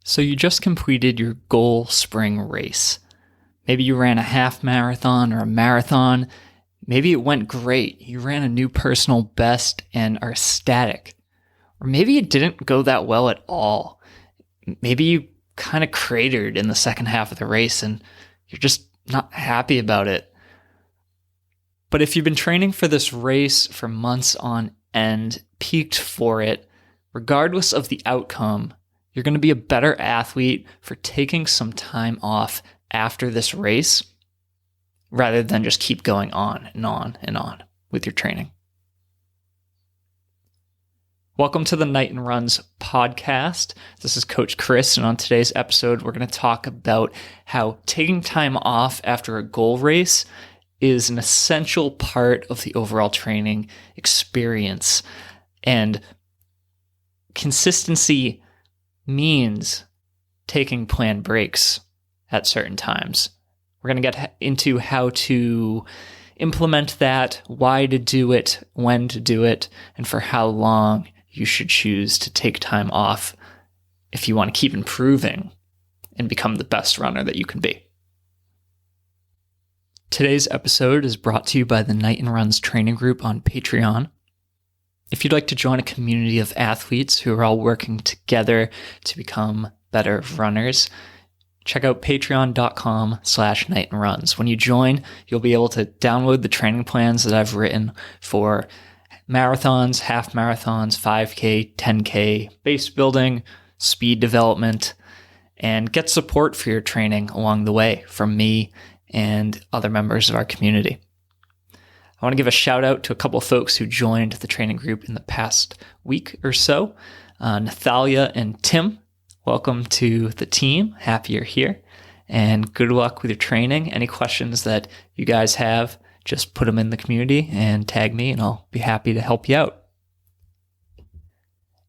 So you just completed your goal spring race. Maybe you ran a half marathon or a marathon. Maybe it went great. You ran a new personal best and are ecstatic. Or maybe it didn't go that well at all. Maybe you kind of cratered in the second half of the race and you're just not happy about it. But if you've been training for this race for months on end, peaked for it, regardless of the outcome, you're going to be a better athlete for taking some time off after this race rather than just keep going on and on and on with your training. Welcome to the Knighton Runs Podcast. This is Coach Chris, and on today's episode, we're going to talk about how taking time off after a goal race is an essential part of the overall training experience. And consistency means taking planned breaks at certain times. We're going to get into how to implement that, why to do it, when to do it, and for how long you should choose to take time off if you want to keep improving and become the best runner that you can be. Today's episode is brought to you by the Knighton Runs training group on Patreon. If you'd like to join a community of athletes who are all working together to become better runners, check out patreon.com/KnightonRuns. When you join, you'll be able to download the training plans that I've written for marathons, half marathons, 5K, 10K, base building, speed development, and get support for your training along the way from me and other members of our community. I want to give a shout out to a couple of folks who joined the training group in the past week or so. Nathalia and Tim, welcome to the team. Happy you're here. And good luck with your training. Any questions that you guys have, just put them in the community and tag me and I'll be happy to help you out.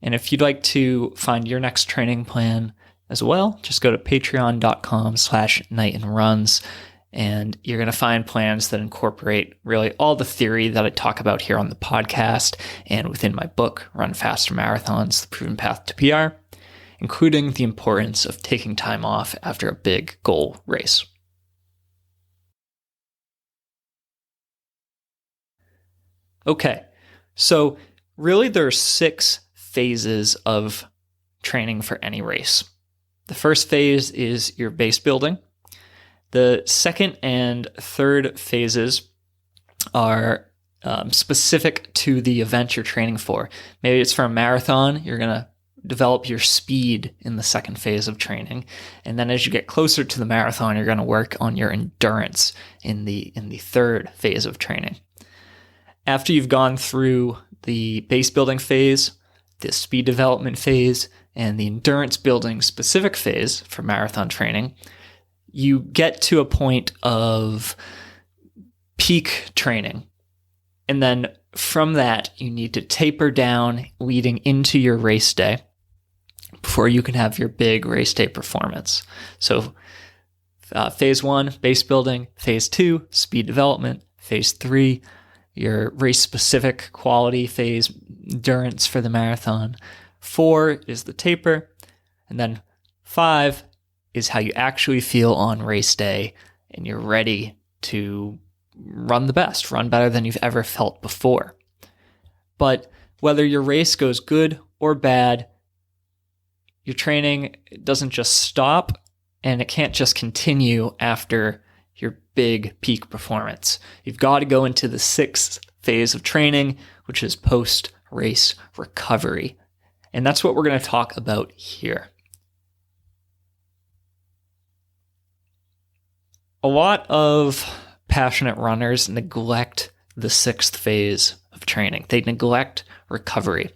And if you'd like to find your next training plan as well, just go to patreon.com/KnightonRuns. And you're going to find plans that incorporate really all the theory that I talk about here on the podcast and within my book, Run Faster Marathons, The Proven Path to PR, including the importance of taking time off after a big goal race. Okay, so really there are 6 phases of training for any race. The first phase is your base building. The second and third phases are specific to the event you're training for. Maybe it's for a marathon, you're going to develop your speed in the second phase of training. And then as you get closer to the marathon, you're going to work on your endurance in the third phase of training. After you've gone through the base building phase, the speed development phase, and the endurance building specific phase for marathon training, you get to a point of peak training. And then from that, you need to taper down leading into your race day before you can have your big race day performance. So phase 1, base building. Phase 2, speed development. Phase 3, your race-specific quality phase, endurance for the marathon. 4 is the taper. And then 5 is how you actually feel on race day and you're ready to run the best, run better than you've ever felt before. But whether your race goes good or bad, your training doesn't just stop and it can't just continue after your big peak performance. You've got to go into the 6th phase of training, which is post-race recovery. And that's what we're going to talk about here. A lot of passionate runners neglect the 6th phase of training. They neglect recovery.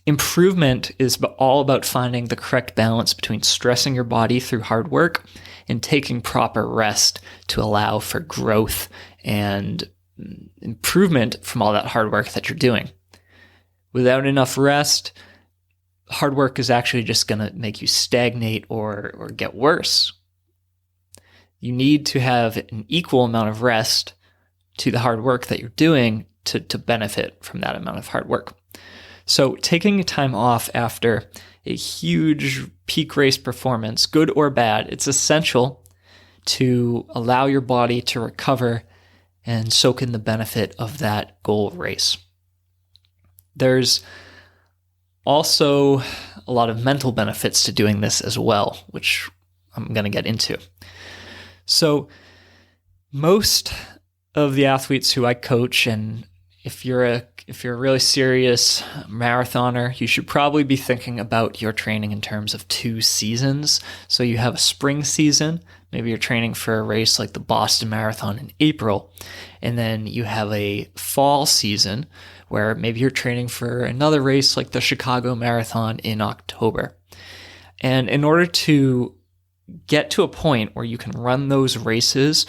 Improvement is all about finding the correct balance between stressing your body through hard work and taking proper rest to allow for growth and improvement from all that hard work that you're doing. Without enough rest, hard work is actually just going to make you stagnate or get worse. You need to have an equal amount of rest to the hard work that you're doing to benefit from that amount of hard work. So taking time off after a huge peak race performance, good or bad, it's essential to allow your body to recover and soak in the benefit of that goal race. There's also a lot of mental benefits to doing this as well, which I'm going to get into. So most of the athletes who I coach, and if you're a really serious marathoner, you should probably be thinking about your training in terms of 2 seasons. So you have a spring season, maybe you're training for a race like the Boston Marathon in April, and then you have a fall season where maybe you're training for another race like the Chicago Marathon in October. And in order to get to a point where you can run those races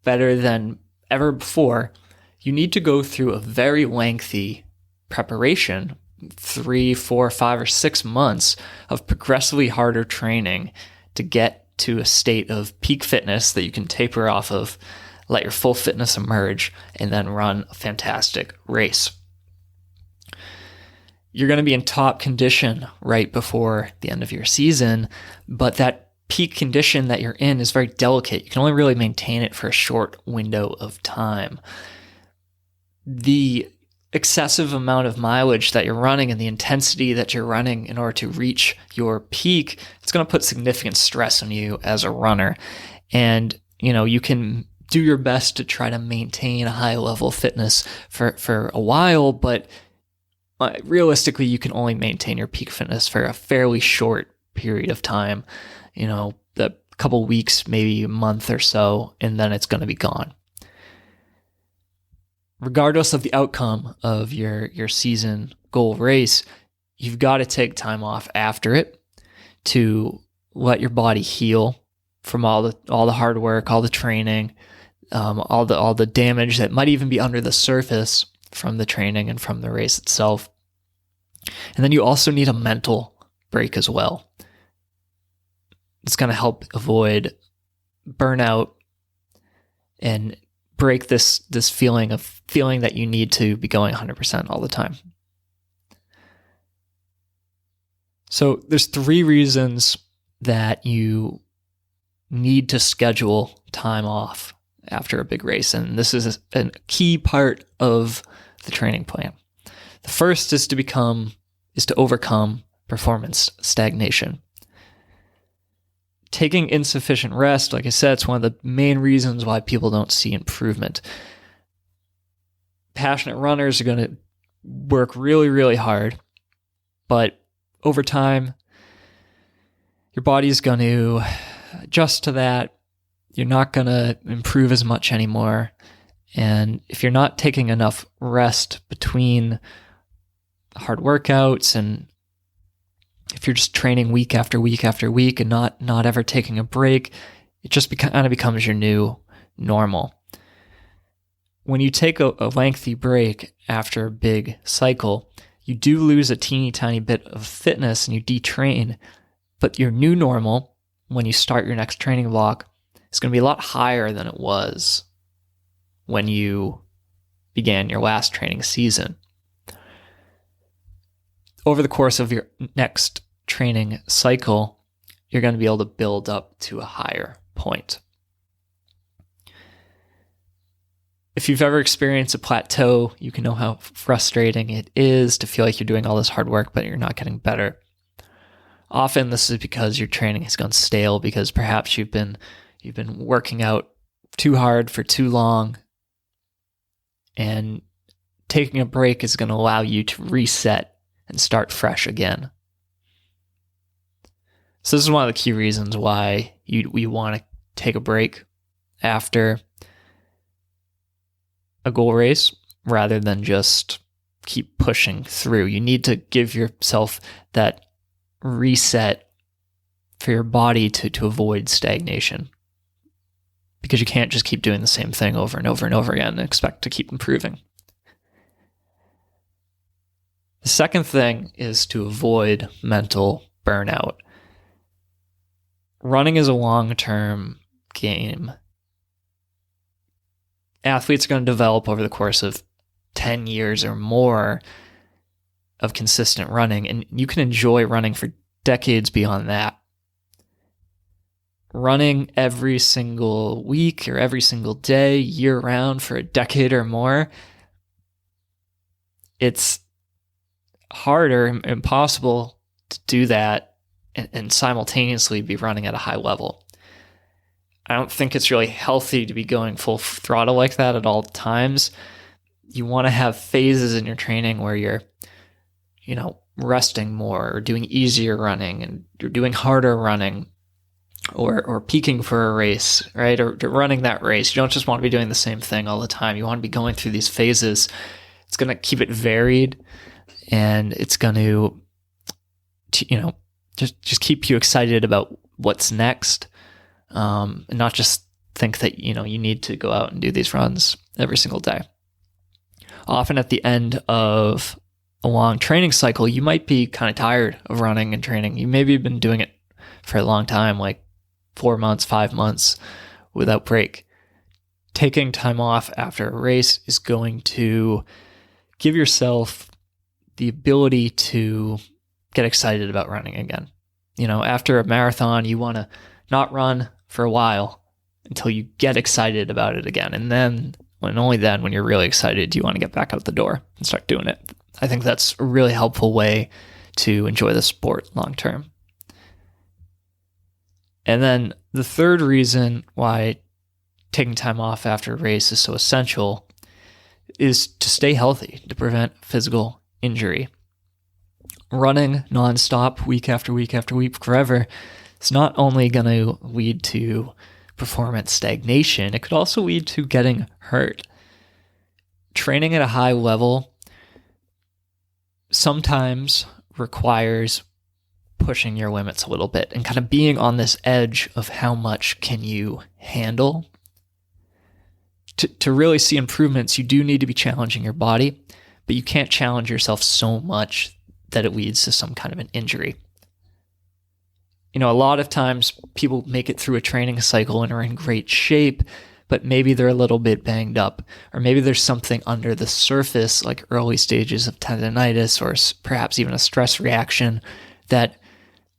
better than ever before, you need to go through a very lengthy preparation, 3, 4, 5, or 6 months of progressively harder training to get to a state of peak fitness that you can taper off of, let your full fitness emerge, and then run a fantastic race. You're going to be in top condition right before the end of your season, but that peak condition that you're in is very delicate. You can only really maintain it for a short window of time. The excessive amount of mileage that you're running and the intensity that you're running in order to reach your peak, it's going to put significant stress on you as a runner. And, you can do your best to try to maintain a high level of fitness for a while, but realistically, you can only maintain your peak fitness for a fairly short period of time, a couple weeks, maybe a month or so, and then it's going to be gone. Regardless of the outcome of your season goal race, you've got to take time off after it to let your body heal from all the hard work, all the training, all the damage that might even be under the surface from the training and from the race itself. And then you also need a mental break as well. It's going to help avoid burnout and break this feeling that you need to be going 100% all the time. So there's 3 reasons that you need to schedule time off after a big race, and this is a key part of the training plan. The first is to overcome performance stagnation. Taking insufficient rest, like I said, it's one of the main reasons why people don't see improvement. Passionate runners are going to work really, really hard, but over time, your body's going to adjust to that. You're not going to improve as much anymore. And if you're not taking enough rest between hard workouts, and if you're just training week after week after week and not ever taking a break, it just kind of becomes your new normal. When you take a lengthy break after a big cycle, you do lose a teeny tiny bit of fitness and you detrain, but your new normal, when you start your next training block, is going to be a lot higher than it was when you began your last training season. Over the course of your next training cycle, you're going to be able to build up to a higher point. If you've ever experienced a plateau, you can know how frustrating it is to feel like you're doing all this hard work, but you're not getting better. Often this is because your training has gone stale, because perhaps you've been working out too hard for too long, and taking a break is going to allow you to reset and start fresh again. So this is one of the key reasons why we want to take a break after a goal race rather than just keep pushing through. You need to give yourself that reset for your body to avoid stagnation, because you can't just keep doing the same thing over and over and over again and expect to keep improving. The second thing is to avoid mental burnout. Running is a long-term game. Athletes are going to develop over the course of 10 years or more of consistent running, and you can enjoy running for decades beyond that. Running every single week or every single day, year round for a decade or more, it's hard or impossible to do that and simultaneously be running at a high level. I don't think it's really healthy to be going full throttle like that at all times. You want to have phases in your training where you're, resting more or doing easier running, and you're doing harder running or peaking for a race, right? Or running that race. You don't just want to be doing the same thing all the time. You want to be going through these phases. It's going to keep it varied, and it's going to, just keep you excited about what's next, and not just think that, you need to go out and do these runs every single day. Often at the end of a long training cycle, you might be kind of tired of running and training. You maybe have been doing it for a long time, like 4 months, 5 months without break. Taking time off after a race is going to give yourself the ability to get excited about running again. After a marathon, you want to not run for a while until you get excited about it again. And then, and only then, when you're really excited, you want to get back out the door and start doing it. I think that's a really helpful way to enjoy the sport long term. And then the third reason why taking time off after a race is so essential is to stay healthy, to prevent physical injury. Running nonstop week after week after week forever is not only going to lead to performance stagnation, it could also lead to getting hurt. Training at a high level sometimes requires pushing your limits a little bit and kind of being on this edge of how much can you handle. To really see improvements, you do need to be challenging your body, but you can't challenge yourself so much that it leads to some kind of an injury. A lot of times people make it through a training cycle and are in great shape, but maybe they're a little bit banged up, or maybe there's something under the surface, like early stages of tendonitis, or perhaps even a stress reaction that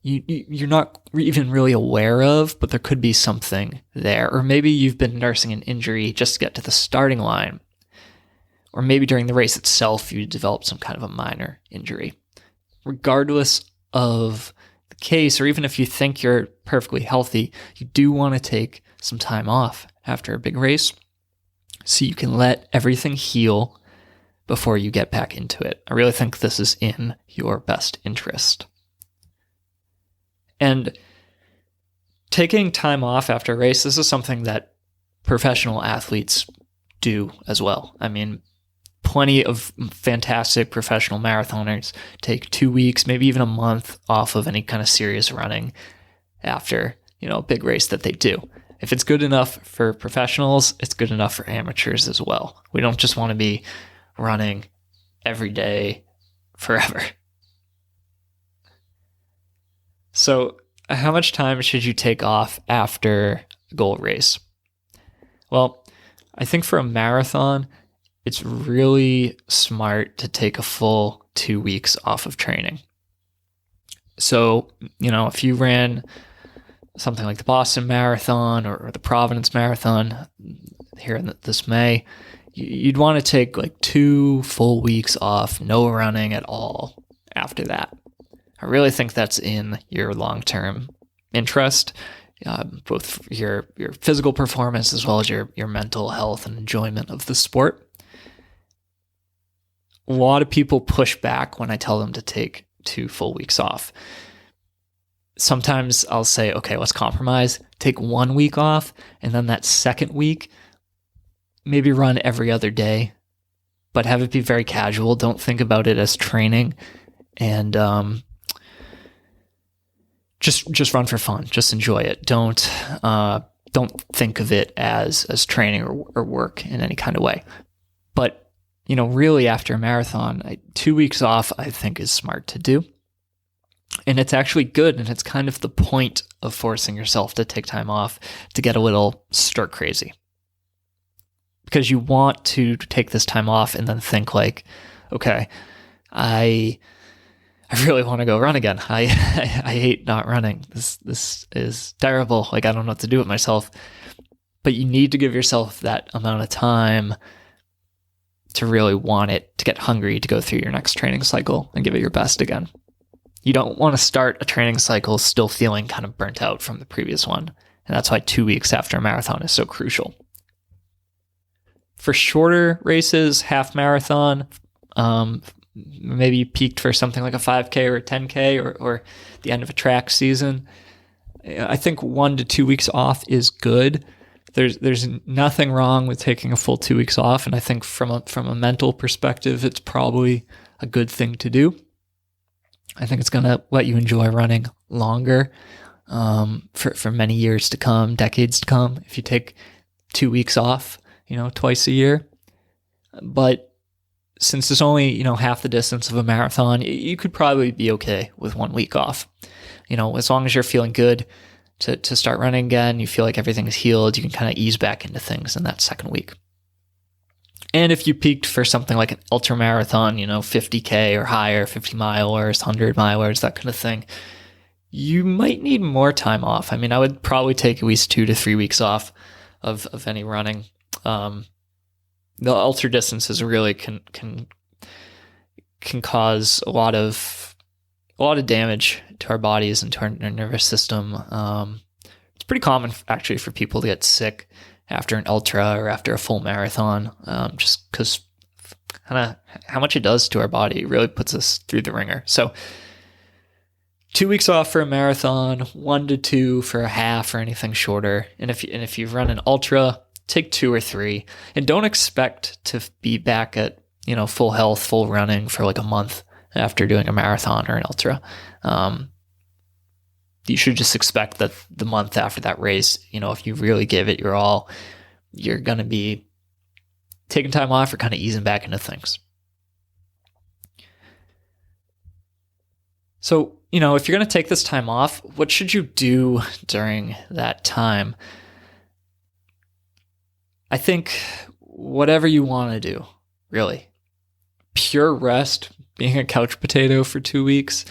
you're not even really aware of, but there could be something there. Or maybe you've been nursing an injury just to get to the starting line. Or maybe during the race itself, you developed some kind of a minor injury. Regardless of the case, or even if you think you're perfectly healthy, you do want to take some time off after a big race so you can let everything heal before you get back into it. I really think this is in your best interest. And taking time off after a race, this is something that professional athletes do as well. I mean, plenty of fantastic professional marathoners take 2 weeks, maybe even a month off of any kind of serious running after, a big race that they do. If it's good enough for professionals, it's good enough for amateurs as well. We don't just want to be running every day forever. So, how much time should you take off after a goal race? Well, I think for a marathon, it's really smart to take a full 2 weeks off of training. So, if you ran something like the Boston Marathon or the Providence Marathon here in this May, you'd want to take like 2 full weeks off, no running at all after that. I really think that's in your long-term interest, both your physical performance as well as your mental health and enjoyment of the sport. A lot of people push back when I tell them to take 2 full weeks off. Sometimes I'll say, okay, let's compromise, take 1 week off, and then that second week, maybe run every other day, but have it be very casual. Don't think about it as training, and just run for fun. Just enjoy it. Don't think of it as training or work in any kind of way. But really after a marathon, 2 weeks off I think is smart to do. And it's actually good, and it's kind of the point of forcing yourself to take time off to get a little stir crazy. Because you want to take this time off and then think like, okay, I I really want to go run again. I hate not running. This is terrible. Like, I don't know what to do with myself. But you need to give yourself that amount of time to really want it, to get hungry, to go through your next training cycle and give it your best again. You don't want to start a training cycle still feeling kind of burnt out from the previous one. And that's why 2 weeks after a marathon is so crucial. For shorter races, half marathon, maybe you peaked for something like a 5K or a 10K or the end of a track season, I think 1 to 2 weeks off is good. There's nothing wrong with taking a full 2 weeks off, and I think from a mental perspective, it's probably a good thing to do. I think it's going to let you enjoy running longer for many years to come, decades to come, if you take 2 weeks off, twice a year. But since it's only, half the distance of a marathon, you could probably be okay with 1 week off. As long as you're feeling good to start running again, you feel like everything is healed, you can kind of ease back into things in that second week. And if you peaked for something like an ultra marathon, 50K or higher, 50 milers, 100 milers, that kind of thing, you might need more time off. I mean, I would probably take at least 2 to 3 weeks off of any running. The ultra distances really can cause a lot of damage to our bodies and to our nervous system. It's pretty common actually for people to get sick after an ultra or after a full marathon, just because kind of how much it does to our body. It really puts us through the ringer. So 2 weeks off for a marathon, 1 to 2 for a half or anything shorter. And if you run an ultra, take 2 or 3, and don't expect to be back at full health, full running for like a month after doing a marathon or an ultra. You should just expect that the month after that race, if you really give it your all, you're going to be taking time off or kind of easing back into things. So, if you're going to take this time off, what should you do during that time? I think whatever you want to do, really. Pure rest, being a couch potato for 2 weeks,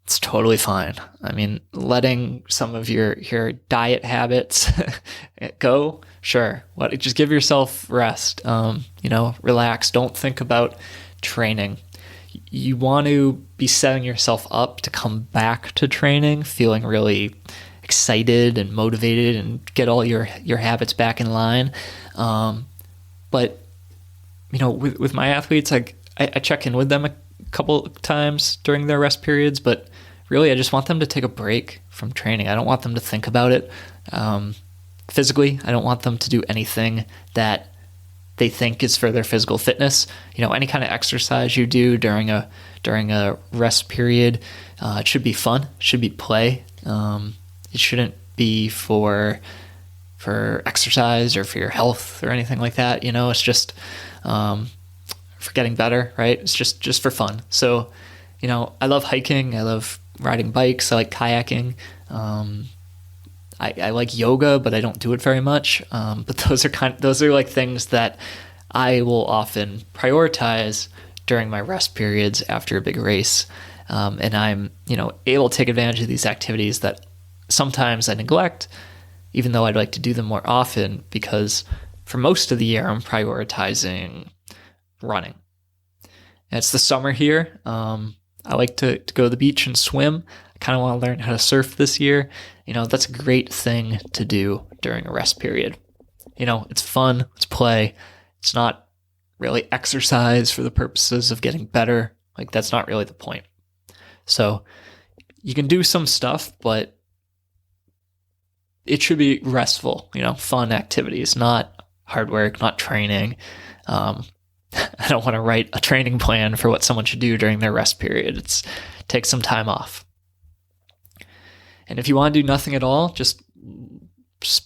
it's totally fine. I mean, letting some of your diet habits go, sure. Just give yourself rest. Relax. Don't think about training. You want to be setting yourself up to come back to training feeling really excited and motivated and get all your habits back in line. But with my athletes, I check in with them a couple times during their rest periods, but really I just want them to take a break from training. I don't want them to think about it physically. I don't want them to do anything that they think is for their physical fitness. Any kind of exercise you do during a rest period, it should be fun, it should be play. It shouldn't be for exercise or for your health or anything like that. It's just for getting better, right? It's just for fun. So, I love hiking. I love riding bikes. I like kayaking. I like yoga, but I don't do it very much. But those are like things that I will often prioritize during my rest periods after a big race. And I'm, able to take advantage of these activities that sometimes I neglect, even though I'd like to do them more often, because for most of the year I'm prioritizing running. And it's the summer here. I like to go to the beach and swim. I kind of want to learn how to surf this year. That's a great thing to do during a rest period. It's fun, it's play. It's not really exercise for the purposes of getting better. Like, that's not really the point. So you can do some stuff, but it should be restful, fun activities, not hard work, not training. I don't want to write a training plan for what someone should do during their rest period. It's take some time off. And if you want to do nothing at all, just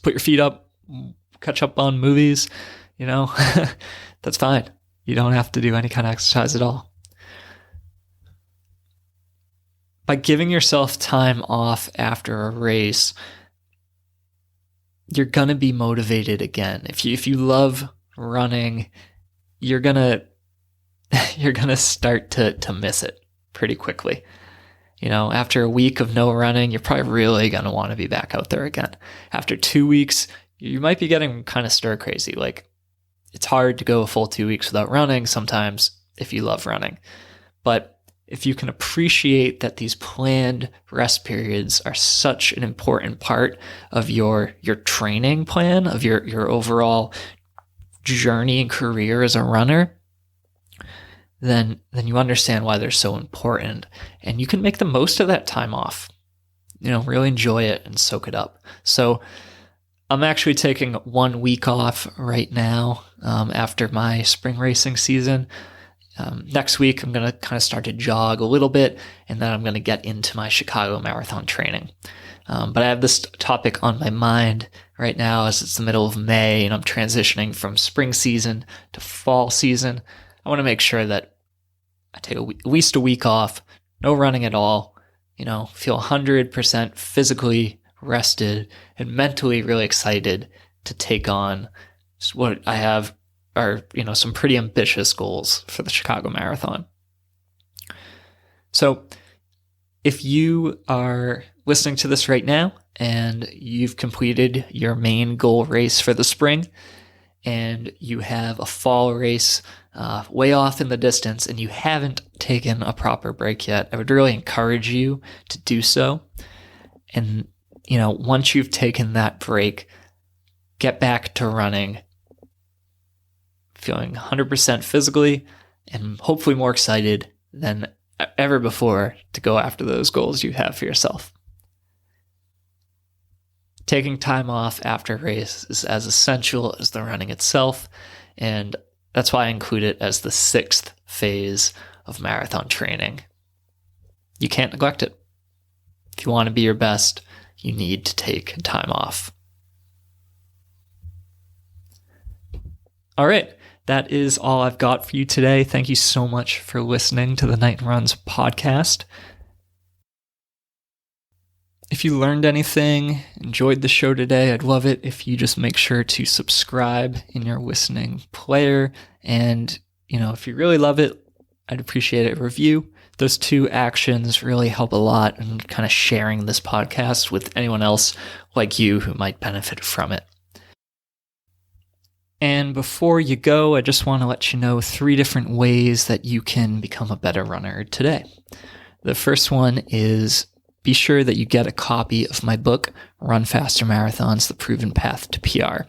put your feet up, catch up on movies, that's fine. You don't have to do any kind of exercise at all. By giving yourself time off after a race, you're going to be motivated again. If you love running, you're going to start to miss it. pretty quickly. After a week of no running, you're probably really going to want to be back out there again. After 2 weeks, you might be getting kind of stir crazy. Like, it's hard to go a full 2 weeks without running sometimes if you love running. But if you can appreciate that these planned rest periods are such an important part of your training plan, of your overall journey and career as a runner, then you understand why they're so important. And you can make the most of that time off. Really enjoy it and soak it up. So I'm actually taking 1 week off right now after my spring racing season. Next week, I'm going to kind of start to jog a little bit, and then I'm going to get into my Chicago Marathon training. But I have this topic on my mind right now as it's the middle of May and I'm transitioning from spring season to fall season. I want to make sure that I take at least a week off, no running at all, feel 100% physically rested and mentally really excited to take on what I have are, some pretty ambitious goals for the Chicago Marathon. So if you are listening to this right now and you've completed your main goal race for the spring and you have a fall race way off in the distance and you haven't taken a proper break yet, I would really encourage you to do so. And, once you've taken that break, get back to running, feeling 100% physically and hopefully more excited than ever before to go after those goals you have for yourself. Taking time off after a race is as essential as the running itself, and that's why I include it as the 6th phase of marathon training. You can't neglect it. If you want to be your best, you need to take time off. All right, that is all I've got for you today. Thank you so much for listening to the Knighton Runs podcast. If you learned anything, enjoyed the show today, I'd love it if you just make sure to subscribe in your listening player. And, if you really love it, I'd appreciate a review. Those 2 actions really help a lot in kind of sharing this podcast with anyone else like you who might benefit from it. And before you go, I just want to let you know 3 different ways that you can become a better runner today. The first one is be sure that you get a copy of my book, Run Faster Marathons, The Proven Path to PR.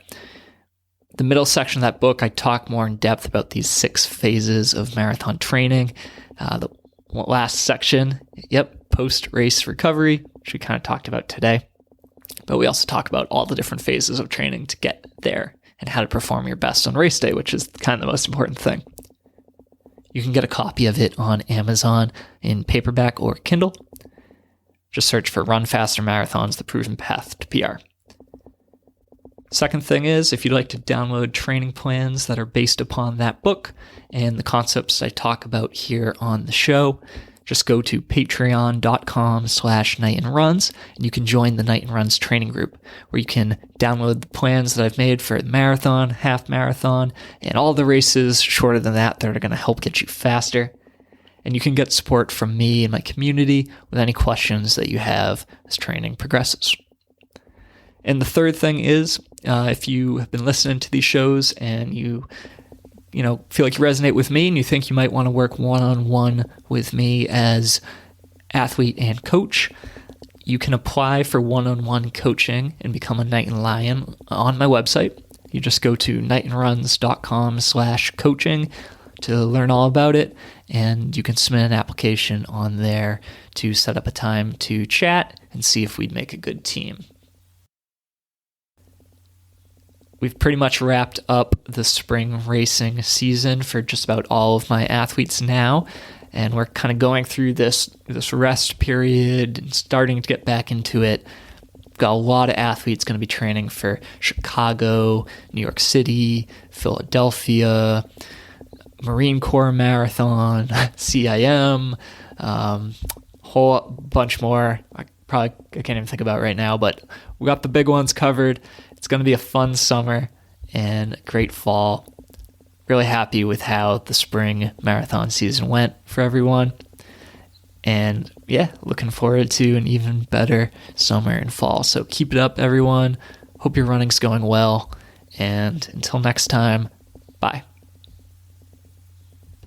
The middle section of that book, I talk more in depth about these 6 phases of marathon training. The last section, post-race recovery, which we kind of talked about today. But we also talk about all the different phases of training to get there and how to perform your best on race day, which is kind of the most important thing. You can get a copy of it on Amazon in paperback or Kindle. Just search for Run Faster Marathons, The Proven Path to PR. Second thing is, if you'd like to download training plans that are based upon that book and the concepts I talk about here on the show, just go to patreon.com/KnightonRuns and you can join the Knighton Runs training group where you can download the plans that I've made for the marathon, half marathon, and all the races shorter than that are going to help get you faster. And you can get support from me and my community with any questions that you have as training progresses. And the third thing is, if you have been listening to these shows and you feel like you resonate with me and you think you might want to work one-on-one with me as athlete and coach, you can apply for one-on-one coaching and become a Knighton Lion on my website. You just go to knightonruns.com/coaching to learn all about it, and you can submit an application on there to set up a time to chat and see if we'd make a good team. We've pretty much wrapped up the spring racing season for just about all of my athletes now, and we're kind of going through this rest period and starting to get back into it. We've got a lot of athletes going to be training for Chicago, New York City, Philadelphia, Marine Corps Marathon, CIM, whole bunch more. I can't even think about right now, but we got the big ones covered. It's going to be a fun summer and a great fall. Really happy with how the spring marathon season went for everyone. And yeah, looking forward to an even better summer and fall. So keep it up, everyone. Hope your running's going well. And until next time, bye.